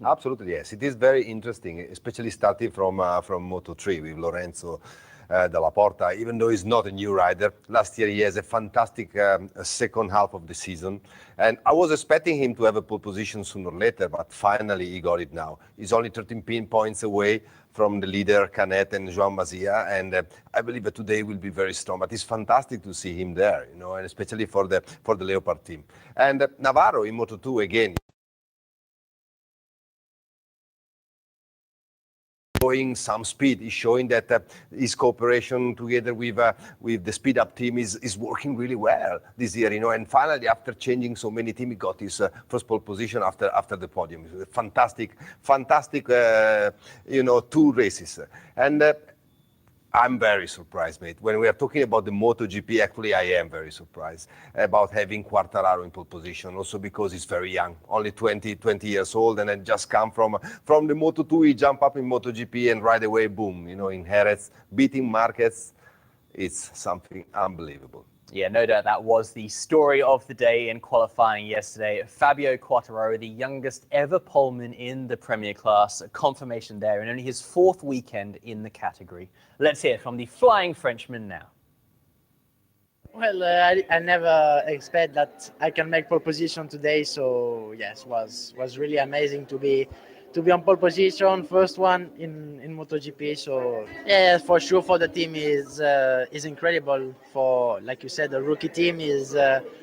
Absolutely, yes. It is very interesting, especially starting from Moto3 with Lorenzo Dalla Porta. Even though he's not a new rider, last year he has a fantastic second half of the season. And I was expecting him to have a pole position sooner or later, but finally he got it now. He's only 13 points away from the leader, Canet and Joan Mazia, and I believe that today will be very strong. But it's fantastic to see him there, and especially for the Leopard team. And Navarro in Moto2 again. Showing some speed. He's showing that his cooperation together with the speed up team is working really well this year, and finally after changing so many teams, he got his first pole position after the podium. Fantastic 2 races. And I'm very surprised, mate. When we are talking about the MotoGP, actually, I am very surprised about having Quartararo in pole position, also because he's very young, only 20 years old, and then just come from the Moto2, he jump up in MotoGP, and right away, boom, in Jerez, beating Marquez. It's something unbelievable. Yeah, no doubt that was the story of the day in qualifying yesterday. Fabio Quartararo, the youngest ever poleman in the Premier class, a confirmation there, and only his 4th weekend in the category. Let's hear from the Flying Frenchman now. Well, I never expect that I can make pole position today, so yes, was really amazing to be on pole position, first one in MotoGP. So yeah, for sure, for the team is incredible. For, like you said, the rookie team is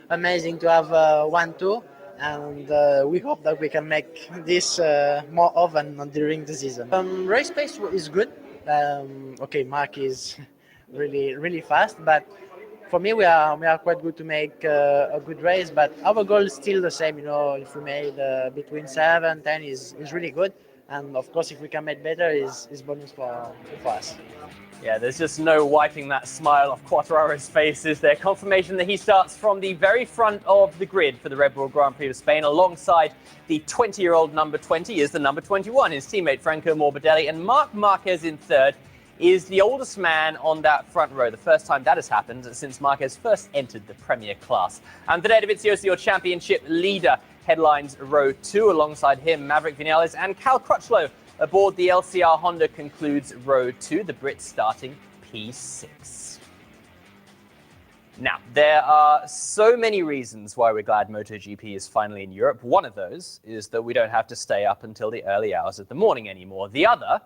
amazing to have 1-2, and we hope that we can make this more often during the season. Race pace is good. Okay, Mark is really fast, but for me, we are quite good to make a good race, but our goal is still the same. If we made between 7, 10 is really good, and of course, if we can make better, is bonus for us. Yeah, there's just no wiping that smile off Quartararo's face, is there? Confirmation that he starts from the very front of the grid for the Red Bull Grand Prix of Spain, alongside the 20-year-old number 20 is the number 21, his teammate Franco Morbidelli, and Marc Marquez in 3rd. Is the oldest man on that front row. The first time that has happened since Marquez first entered the Premier class. Andrea Dovizioso, your championship leader, headlines row 2. Alongside him, Maverick Vinales and Cal Crutchlow aboard the LCR Honda concludes row 2, the Brits starting P6. Now, there are so many reasons why we're glad MotoGP is finally in Europe. One of those is that we don't have to stay up until the early hours of the morning anymore. The other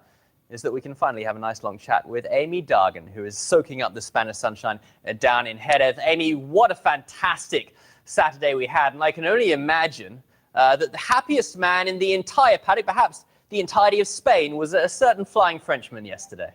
is that we can finally have a nice long chat with Amy Dargan, who is soaking up the Spanish sunshine down in Jerez. Amy, what a fantastic Saturday we had. And I can only imagine that the happiest man in the entire paddock, perhaps the entirety of Spain, was a certain Flying Frenchman yesterday.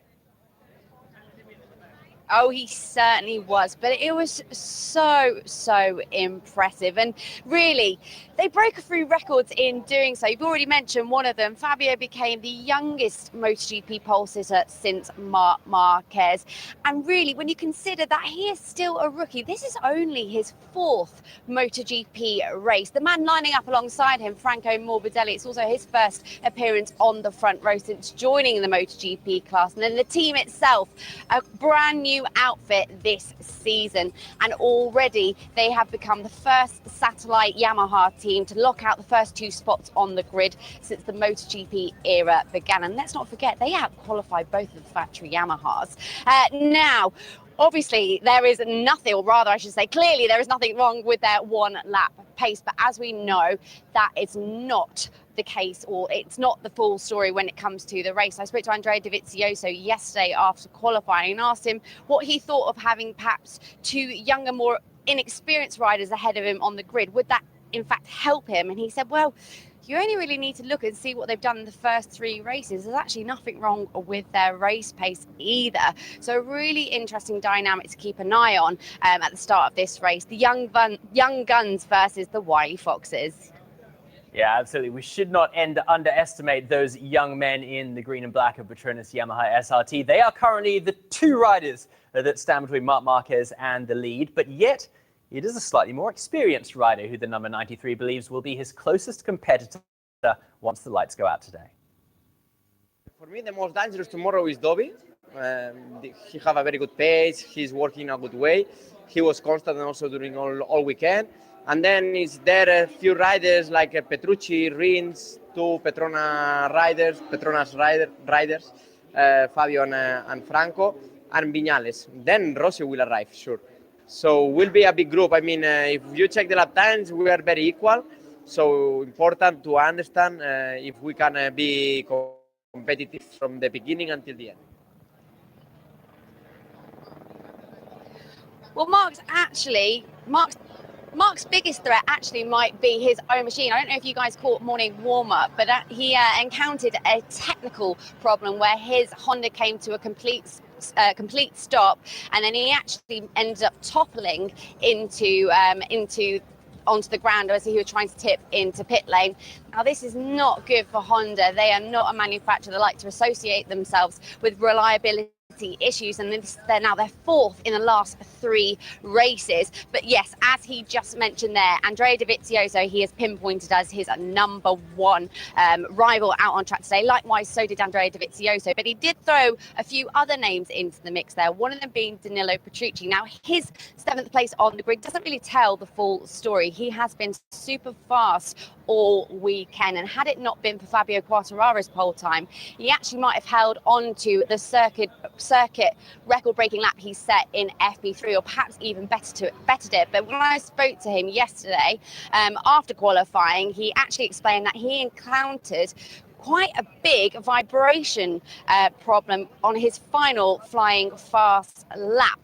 Oh, he certainly was, but it was so impressive, and really they broke a few records in doing so. You've already mentioned one of them. Fabio became the youngest MotoGP pole sitter since Marc Marquez, and really when you consider that he is still a rookie, this is only his 4th MotoGP race. The man lining up alongside him, Franco Morbidelli, it's also his first appearance on the front row since joining the MotoGP class, and then the team itself, a brand new outfit this season, and already they have become the first satellite Yamaha team to lock out the first 2 spots on the grid since the MotoGP era began. And let's not forget, they out-qualified both of the factory Yamahas. Now, obviously, there is nothing, or rather I should say clearly there is nothing wrong with their 1-lap pace, but as we know, that is not the case, or it's not the full story when it comes to the race. I spoke to Andrea Dovizioso yesterday after qualifying and asked him what he thought of having perhaps 2 younger, more inexperienced riders ahead of him on the grid. Would that in fact help him? And he said, well, you only really need to look and see what they've done in the first 3 races. There's actually nothing wrong with their race pace either. So a really interesting dynamic to keep an eye on at the start of this race. The young guns versus the wily foxes. Yeah, absolutely. We should not underestimate those young men in the green and black of Petronas Yamaha SRT. They are currently the 2 riders that stand between Marc Marquez and the lead, but yet it is a slightly more experienced rider who the number 93 believes will be his closest competitor once the lights go out today. For me, the most dangerous tomorrow is Dobby. He have a very good pace. He's working in a good way. He was constant also during all weekend. And then is there a few riders like Petrucci, Rins, two Petronas riders, Fabio and Franco, and Viñales. Then Rossi will arrive, sure. So will be a big group. I mean, if you check the lap times, we are very equal. So important to understand if we can be competitive from the beginning until the end. Well, Mark's biggest threat actually might be his own machine. I don't know if you guys caught morning warm-up, but he encountered a technical problem where his Honda came to a complete stop, and then he actually ended up toppling onto the ground as he was trying to tip into pit lane. Now, this is not good for Honda. They are not a manufacturer that like to associate themselves with reliability issues, and they're fourth in the last 3 races. But yes, as he just mentioned there, Andrea Dovizioso, he is pinpointed as his number 1 rival out on track today. Likewise, so did Andrea Dovizioso, but he did throw a few other names into the mix there, one of them being Danilo Petrucci. Now, his 7th place on the grid doesn't really tell the full story. He has been super fast all weekend, and had it not been for Fabio Quartararo's pole time, he actually might have held on to the circuit record-breaking lap he set in FP3, or perhaps even bettered it. But when I spoke to him yesterday after qualifying, he actually explained that he encountered quite a big vibration problem on his final flying fast lap.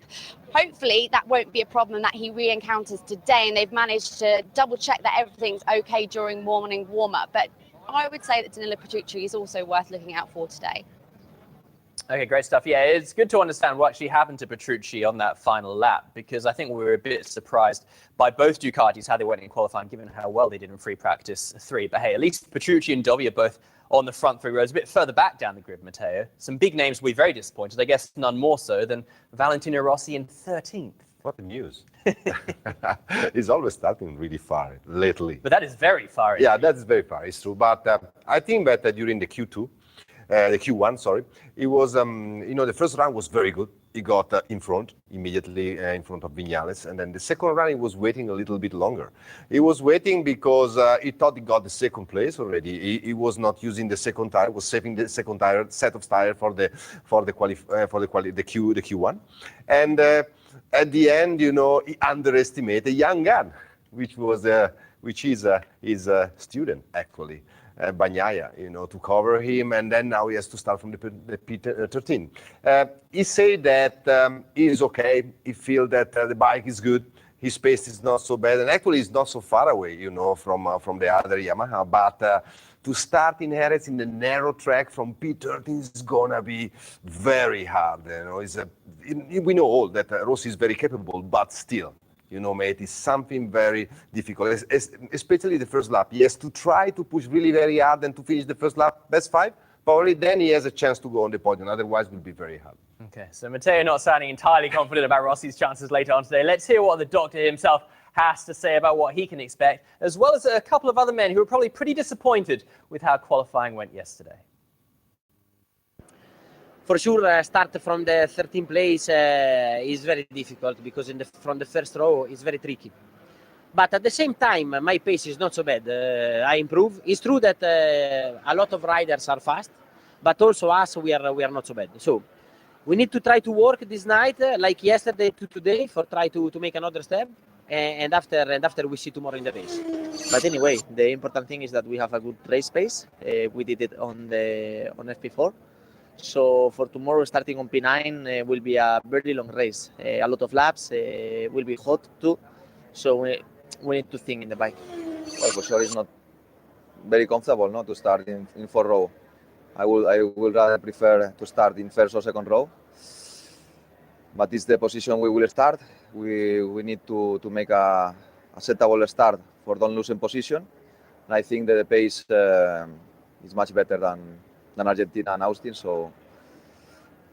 Hopefully that won't be a problem that he re-encounters today, and they've managed to double check that everything's okay during morning warm-up. But I would say that Danilo Petrucci is also worth looking out for today. Okay, great stuff. Yeah, it's good to understand what actually happened to Petrucci on that final lap, because I think we were a bit surprised by both Ducatis, how they went in qualifying, given how well they did in free practice 3. But hey, at least Petrucci and Dovi are both on the front 3 rows, a bit further back down the grid, Matteo. Some big names will be very disappointed, I guess none more so than Valentino Rossi in 13th. What a news. He's always starting really far lately. But that is very far. Yeah, that's very far, it's true. But I think that during the Q1, sorry, it was, the first run was very good. He got immediately in front of Viñales. And then the second run, he was waiting a little bit longer. He was waiting because he thought he got the second place already. He was not using the second tire, was saving the second tire, set of tire for the Q1. And at the end, he underestimated a young gun, which is his student, actually. Bagnaia, to cover him, and then now he has to start from the P13. He said that he's okay. He feels that the bike is good. His pace is not so bad, and actually he's not so far away, from the other Yamaha. But to start in Jerez in the narrow track from P13 is gonna be very hard. We know all that Rossi is very capable, but still. Mate, it's something very difficult, especially the first lap. He has to try to push really very hard and to finish the first lap best 5. Probably then he has a chance to go on the podium. Otherwise, it will be very hard. Okay, so Matteo not sounding entirely confident about Rossi's chances later on today. Let's hear what the doctor himself has to say about what he can expect, as well as a couple of other men who are probably pretty disappointed with how qualifying went yesterday. For sure, start from the 13th place is very difficult because from the first row it's very tricky. But at the same time, my pace is not so bad. I improve. It's true that a lot of riders are fast, but also us, we are not so bad. So we need to try to work this night, like yesterday to today, for try to make another step. And after we see tomorrow in the race. But anyway, the important thing is that we have a good race pace. We did it on FP4. So for tomorrow, starting on P9, will be a very long race. A lot of laps, will be hot too. So we need to think in the bike. Well, for sure, it's not very comfortable not to start in 4 row. I would rather prefer to start in first or second row. But it's the position we will start. We need to make a acceptable start for don't losing position. And I think that the pace is much better than Argentina and Austin. So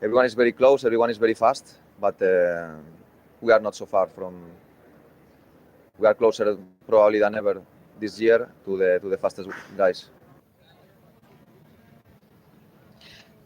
everyone is very close, everyone is very fast, but we are not so far from. We are closer probably than ever this year to the fastest guys.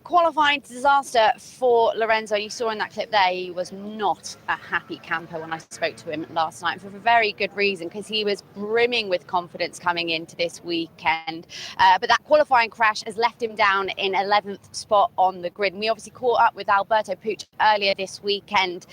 qualifying disaster for Lorenzo. You saw in that clip there, he was not a happy camper when I spoke to him last night, for a very good reason, because he was brimming with confidence coming into this weekend. But that qualifying crash has left him down in 11th spot on the grid. And we obviously caught up with Alberto Pucci earlier this weekend.